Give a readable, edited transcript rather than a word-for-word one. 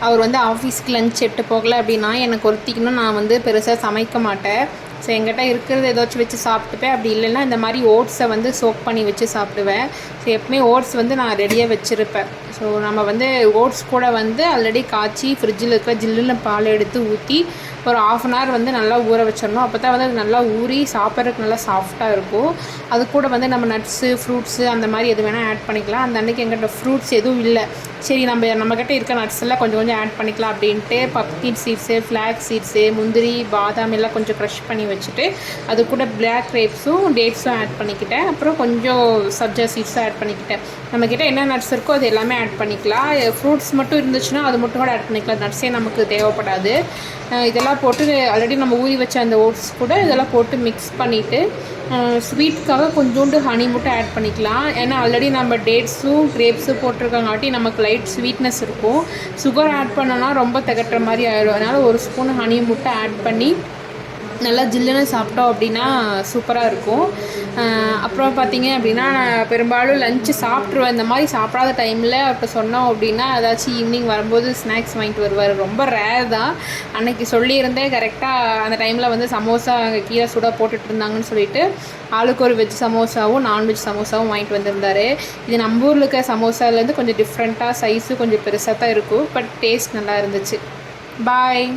அவர் வந்து ஆஃபீஸ்க்கு லஞ்ச் எடுத்து போகலை அப்படின்னா எனக்கு ஒருத்திக்கணும் நான் வந்து பெருசாக சமைக்க மாட்டேன். ஸோ என்கிட்ட இருக்கிறது ஏதாச்சும் வச்சு சாப்பிட்டுப்பேன். அப்படி இல்லைன்னா இந்த மாதிரி ஓட்ஸை வந்து சோக் பண்ணி வச்சு சாப்பிடுவேன். ஸோ எப்பவுமே ஓட்ஸ் வந்து நான் ரெடியாக வச்சுருப்பேன். ஸோ நம்ம வந்து ஓட்ஸ் கூட வந்து ஆல்ரெடி காய்ச்சி ஃப்ரிட்ஜில் இருக்கிற ஜில்லுன்னு பால் எடுத்து ஊற்றி ஒரு 1/2 hour வந்து நல்லா ஊற வச்சிடணும். அப்போ தான் வந்து அது நல்லா ஊறி சாப்பிட்றதுக்கு நல்லா சாஃப்டாக இருக்கும். அது கூட வந்து நம்ம நட்ஸு ஃப்ரூட்ஸு அந்த மாதிரி எது வேணால் ஆட் பண்ணிக்கலாம். அந்த அன்றைக்கி எங்கிட்ட ஃப்ரூட்ஸ் எதுவும் இல்லை. சரி நம்மக்கிட்ட இருக்க நட்ஸ் எல்லாம் கொஞ்சம் கொஞ்சம் ஆட் பண்ணிக்கலாம் அப்படின்ட்டு பம்ப்கின் சீட்ஸு, ஃப்ளாக் சீட்ஸு, முந்திரி, பாதாம் எல்லாம் கொஞ்சம் க்ரஷ் பண்ணி வச்சுட்டு அது கூட பிளாக் கிரேப்ஸும் டேட்ஸும் ஆட் பண்ணிக்கிட்டேன். அப்புறம் கொஞ்சம் சப்ஜா சீட்ஸும் ஆட் பண்ணிக்கிட்டேன். நம்மக்கிட்ட என்ன நட்ஸ் இருக்கோ அது எல்லாமே ஆட் பண்ணிக்கலாம். ஃப்ரூட்ஸ் மட்டும் இருந்துச்சுன்னா அது மட்டும் கூட ஆட் பண்ணிக்கலாம். நட்ஸே நமக்கு தேவைப்படாது. இதெல்லாம் போட்டு ஆல்ரெடி நம்ம ஊறி வச்ச அந்த ஓட்ஸ் கூட இதெல்லாம் போட்டு மிக்ஸ் பண்ணிவிட்டு ஸ்வீட்காக கொஞ்சோண்டு ஹனி மட்டும் ஆட் பண்ணிக்கலாம். ஏன்னா ஆல்ரெடி நம்ம டேட்ஸும் கிரேப்ஸும் போட்டிருக்கங்காட்டி நமக்கு லைட் ஸ்வீட்னஸ் இருக்கும். சுகர் ஆட் பண்ணோன்னா ரொம்ப திகட்டுற மாதிரி ஆகிடும். அதனால் 1 ஸ்பூன் ஹனி மட்டும் ஆட் பண்ணி நல்லா ஜில்லுன்னு சாப்பிட்டோம் அப்படின்னா சூப்பராக இருக்கும். அப்புறம் பார்த்திங்க அப்படின்னா நான் பெரும்பாலும் லஞ்சு சாப்பிட்ருவேன். இந்த மாதிரி சாப்பிடாத டைமில் அவர்கிட்ட சொன்னோம் அப்படின்னா ஏதாச்சும் ஈவினிங் வரும்போது ஸ்நாக்ஸ் வாங்கிட்டு வருவார். ரொம்ப ரேர் தான். அன்றைக்கி சொல்லியிருந்தேன் கரெக்டாக அந்த டைமில் வந்து சமோசா அங்கே கீழே சுட போட்டுட்டு இருந்தாங்கன்னு சொல்லிட்டு ஆளுக்கு ஒரு வெஜ் சமோசாவும் நான்வெஜ் சமோசாவும் வாங்கிட்டு வந்திருந்தார். இது நம்ம ஊரில் இருக்க சமோசாலேருந்து கொஞ்சம் டிஃப்ரெண்ட்டாக சைஸு கொஞ்சம் பெருசாக தான் இருக்கும். பட் டேஸ்ட் நல்லா இருந்துச்சு. பாய்.